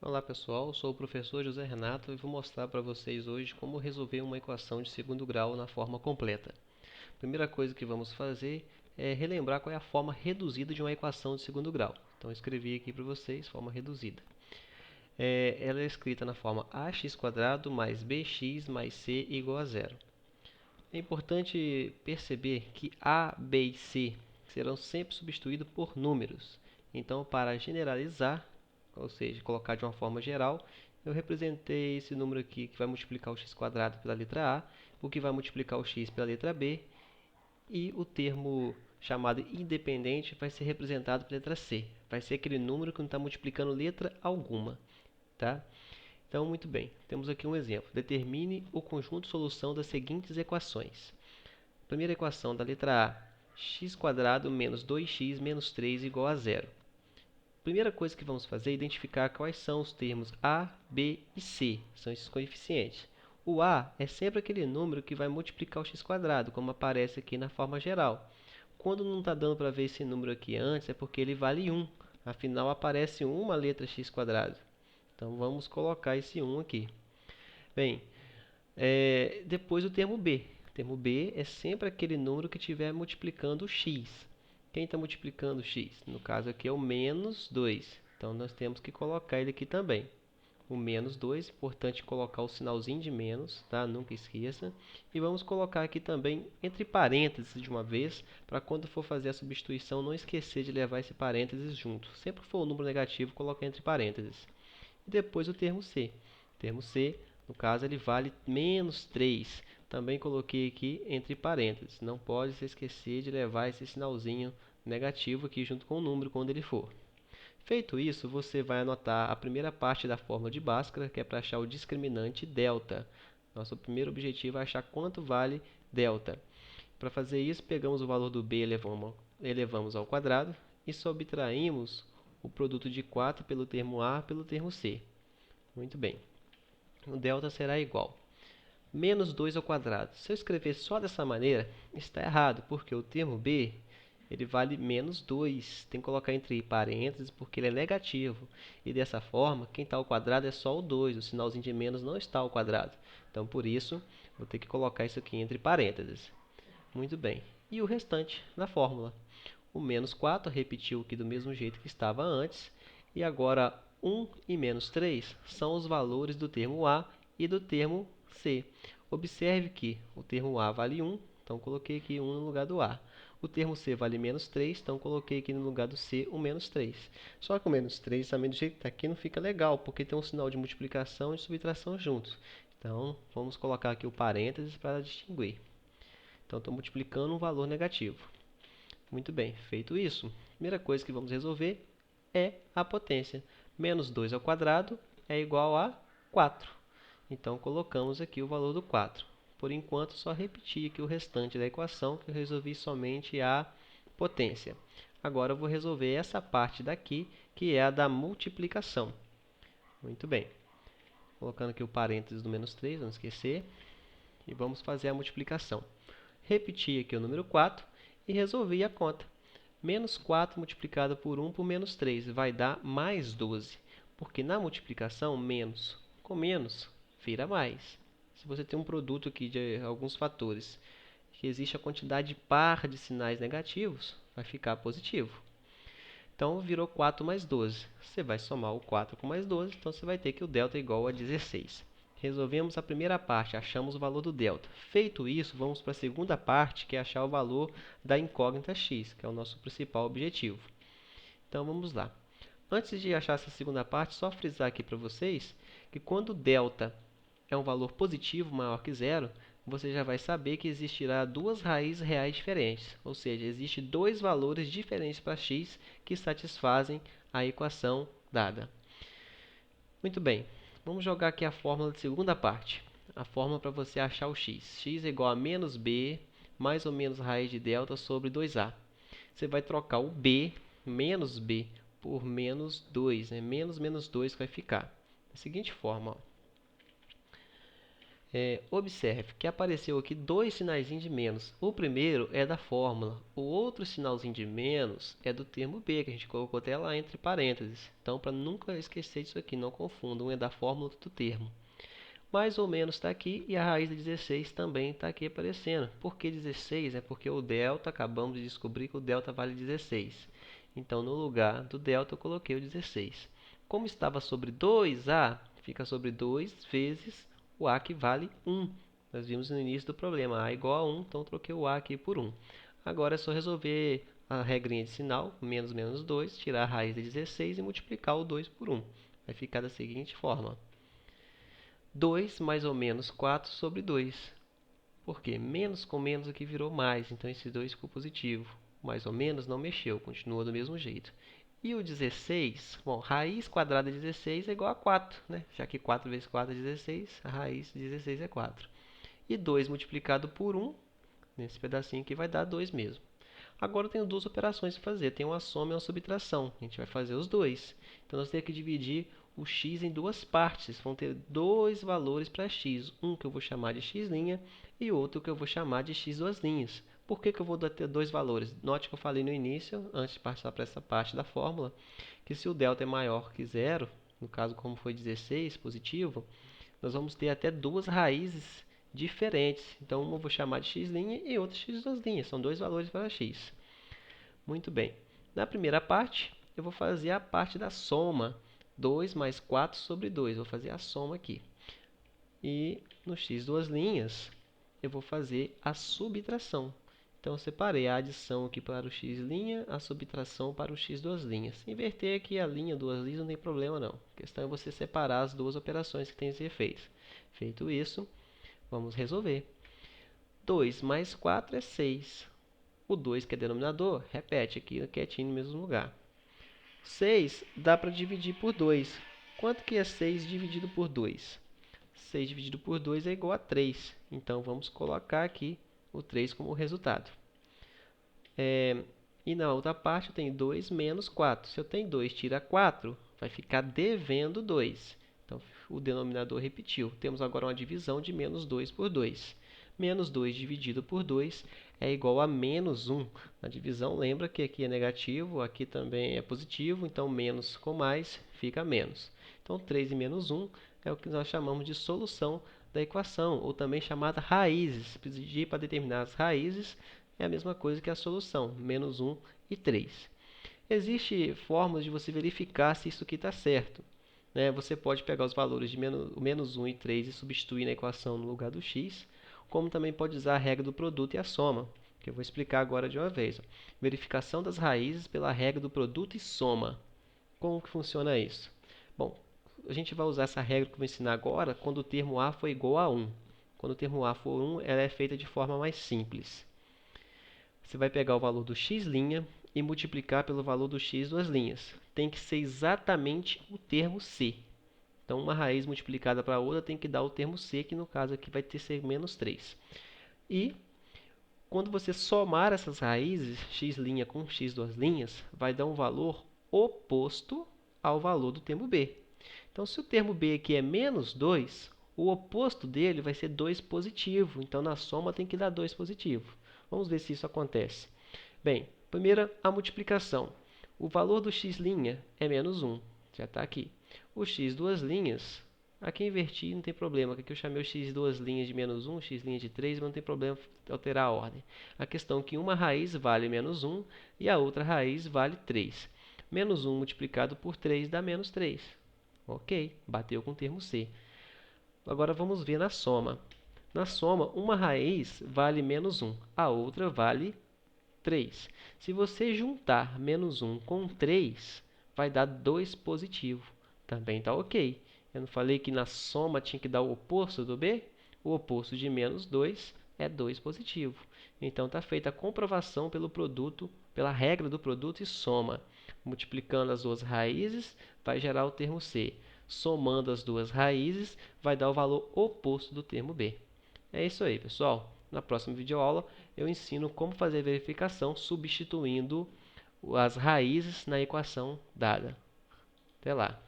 Olá pessoal, sou o professor José Renato e vou mostrar para vocês hoje como resolver uma equação de segundo grau na forma completa. A primeira coisa que vamos fazer é relembrar qual é a forma reduzida de uma equação de segundo grau. Então escrevi aqui para vocês, forma reduzida. Ela é escrita na forma ax² mais bx mais c igual a zero. É importante perceber que a, b e c serão sempre substituídos por números. Então, para generalizar, ou seja, colocar de uma forma geral, eu representei esse número aqui que vai multiplicar o x² pela letra A, o que vai multiplicar o x pela letra B, e o termo chamado independente vai ser representado pela letra C. Vai ser aquele número que não está multiplicando letra alguma, tá? Então, muito bem, temos aqui um exemplo. Determine o conjunto de solução das seguintes equações. Primeira equação da letra A, x² menos 2x menos 3 igual a zero. Primeira coisa que vamos fazer é identificar quais são os termos A, B e C, são esses coeficientes. O A é sempre aquele número que vai multiplicar o x², como aparece aqui na forma geral. Quando não está dando para ver esse número aqui antes, é porque ele vale 1. Afinal, aparece uma letra x². Então, vamos colocar esse 1 aqui. Bem, depois o termo B. O termo B é sempre aquele número que estiver multiplicando o x. Quem está multiplicando o x? No caso aqui é o menos 2. Então, nós temos que colocar ele aqui também. O menos 2, importante colocar o sinalzinho de menos, tá? Nunca esqueça. E vamos colocar aqui também entre parênteses de uma vez, para quando for fazer a substituição não esquecer de levar esse parênteses junto. Sempre que for um número negativo, colocar entre parênteses. E depois o termo C. O termo C, no caso, ele vale menos 3. Também coloquei aqui entre parênteses. Não pode se esquecer de levar esse sinalzinho negativo aqui junto com o número quando ele for. Feito isso, você vai anotar a primeira parte da fórmula de Bhaskara, que é para achar o discriminante delta. Nosso primeiro objetivo é achar quanto vale delta. Para fazer isso, pegamos o valor do b e elevamos ao quadrado e subtraímos o produto de 4 pelo termo A pelo termo C. Muito bem. O delta será igual a menos 2 ao quadrado. Se eu escrever só dessa maneira, está errado, porque o termo b ele vale menos 2. Tem que colocar entre parênteses porque ele é negativo. E dessa forma, quem está ao quadrado é só o 2. O sinalzinho de menos não está ao quadrado. Então, por isso, vou ter que colocar isso aqui entre parênteses. Muito bem. E o restante na fórmula. O menos 4 repetiu aqui do mesmo jeito que estava antes. E agora, 1 e menos 3 são os valores do termo A e do termo C. Observe que o termo A vale 1, então coloquei aqui 1 no lugar do A. O termo C vale menos 3, então coloquei aqui no lugar do C o menos 3. Só que o menos 3 também do jeito que está aqui não fica legal, porque tem um sinal de multiplicação e de subtração juntos. Então, vamos colocar aqui o parênteses para distinguir. Então, estou multiplicando um valor negativo. Muito bem, feito isso, a primeira coisa que vamos resolver é a potência. Menos 2 ao quadrado é igual a 4. Então, colocamos aqui o valor do 4. Por enquanto, só repetir aqui o restante da equação, que eu resolvi somente a potência. Agora, eu vou resolver essa parte daqui, que é a da multiplicação. Muito bem. Colocando aqui o parênteses do menos 3, não esquecer. E vamos fazer a multiplicação. Repetir aqui o número 4 e resolver a conta. Menos 4 multiplicado por 1 por menos 3 vai dar mais 12. Porque na multiplicação, menos com menos vira mais. Se você tem um produto aqui de alguns fatores que existe a quantidade par de sinais negativos, vai ficar positivo. Então, virou 4 mais 12. Você vai somar o 4 com mais 12, então você vai ter que o delta é igual a 16. Resolvemos a primeira parte, achamos o valor do delta. Feito isso, vamos para a segunda parte, que é achar o valor da incógnita x, que é o nosso principal objetivo. Então, vamos lá. Antes de achar essa segunda parte, só frisar aqui para vocês que quando delta é um valor positivo maior que zero, você já vai saber que existirá duas raízes reais diferentes. Ou seja, existem dois valores diferentes para x que satisfazem a equação dada. Muito bem, vamos jogar aqui a fórmula de segunda parte. A fórmula para você achar o x. X é igual a menos b mais ou menos raiz de delta sobre 2a. Você vai trocar o b, menos b, por menos 2. Menos menos 2 que vai ficar. Da seguinte forma, ó. Observe que apareceu aqui dois sinaizinhos de menos. O primeiro é da fórmula. O outro sinalzinho de menos é do termo b, que a gente colocou até lá entre parênteses. Então, para nunca esquecer disso aqui, não confunda. Um é da fórmula, outro do termo. Mais ou menos está aqui e a raiz de 16 também está aqui aparecendo. Por que 16? É porque o delta, acabamos de descobrir que o delta vale 16. Então, no lugar do delta, eu coloquei o 16. Como estava sobre 2a, fica sobre 2 vezes o a que vale 1. Nós vimos no início do problema, a igual a 1, então troquei o a aqui por 1. Agora é só resolver a regrinha de sinal, menos menos 2, tirar a raiz de 16 e multiplicar o 2 por 1. Vai ficar da seguinte forma. 2 mais ou menos 4 sobre 2. Por quê? Menos com menos aqui virou mais, então esse 2 ficou positivo. Mais ou menos não mexeu, continua do mesmo jeito. E o 16, bom, raiz quadrada de 16 é igual a 4, né? Já que 4 vezes 4 é 16, a raiz de 16 é 4. E 2 multiplicado por 1, nesse pedacinho aqui, vai dar 2 mesmo. Agora eu tenho duas operações para fazer. Tem uma soma e uma subtração. A gente vai fazer os dois. Então, nós temos que dividir o x em duas partes. Vão ter dois valores para x. Um que eu vou chamar de x' e outro que eu vou chamar de x duas linhas. Por que eu vou ter dois valores? Note que eu falei no início, antes de passar para essa parte da fórmula, que se o delta é maior que zero, no caso como foi 16, positivo, nós vamos ter até duas raízes diferentes. Então, uma eu vou chamar de x' e outra x duas linhas. São dois valores para x. Muito bem. Na primeira parte, eu vou fazer a parte da soma. 2 mais 4 sobre 2. Vou fazer a soma aqui. E no x duas linhas, eu vou fazer a subtração. Então, eu separei a adição aqui para o x', a subtração para o x duas linhas. Inverter aqui a linha duas linhas não tem problema não. A questão é você separar as duas operações que têm esse efeito. Feito isso, vamos resolver. 2 mais 4 é 6. O 2, que é denominador, repete aqui quietinho no mesmo lugar. 6 dá para dividir por 2. Quanto que é 6 dividido por 2? 6 dividido por 2 é igual a 3. Então, vamos colocar aqui o 3 como resultado. E na outra parte, eu tenho 2 menos 4. Se eu tenho 2, tira 4, vai ficar devendo 2. Então, o denominador repetiu. Temos agora uma divisão de menos 2 por 2. Menos 2 dividido por 2 é igual a menos 1. Na divisão, lembra que aqui é negativo, aqui também é positivo, então menos com mais fica menos. Então, 3 e menos 1 é o que nós chamamos de solução da equação, ou também chamada raízes. Se pedir para determinar as raízes, é a mesma coisa que a solução, menos 1 e 3. Existem formas de você verificar se isso aqui está certo. Você pode pegar os valores de menos 1 e 3 e substituir na equação no lugar do x, como também pode usar a regra do produto e a soma, que eu vou explicar agora de uma vez. Verificação das raízes pela regra do produto e soma. Como que funciona isso? Bom, a gente vai usar essa regra que eu vou ensinar agora quando o termo a for igual a 1. Quando o termo a for 1, ela é feita de forma mais simples. Você vai pegar o valor do x' e multiplicar pelo valor do x duas linhas. Tem que ser exatamente o termo c. Então, uma raiz multiplicada para a outra tem que dar o termo c, que no caso aqui vai ter ser menos 3. E quando você somar essas raízes, x' com x duas linhas, vai dar um valor oposto ao valor do termo b. Então, se o termo b aqui é menos 2, o oposto dele vai ser 2 positivo. Então, na soma tem que dar 2 positivo. Vamos ver se isso acontece. Bem, primeiro a multiplicação. O valor do x' é menos 1. Já está aqui. O x duas linhas, aqui inverti, não tem problema. Aqui eu chamei o x duas linhas de menos 1, x' de 3, mas não tem problema alterar a ordem. A questão é que uma raiz vale menos 1 e a outra raiz vale 3. Menos 1 multiplicado por 3 dá menos 3. Ok, bateu com o termo c. Agora vamos ver na soma. Na soma, uma raiz vale menos 1, a outra vale 3. Se você juntar menos 1 com 3, vai dar 2 positivo. Também está ok. Eu não falei que na soma tinha que dar o oposto do b? O oposto de menos 2 é 2 positivo. Então, está feita a comprovação pelo produto, pela regra do produto e soma. Multiplicando as duas raízes, vai gerar o termo c. Somando as duas raízes, vai dar o valor oposto do termo b. É isso aí, pessoal. Na próxima videoaula, eu ensino como fazer a verificação substituindo as raízes na equação dada. Até lá!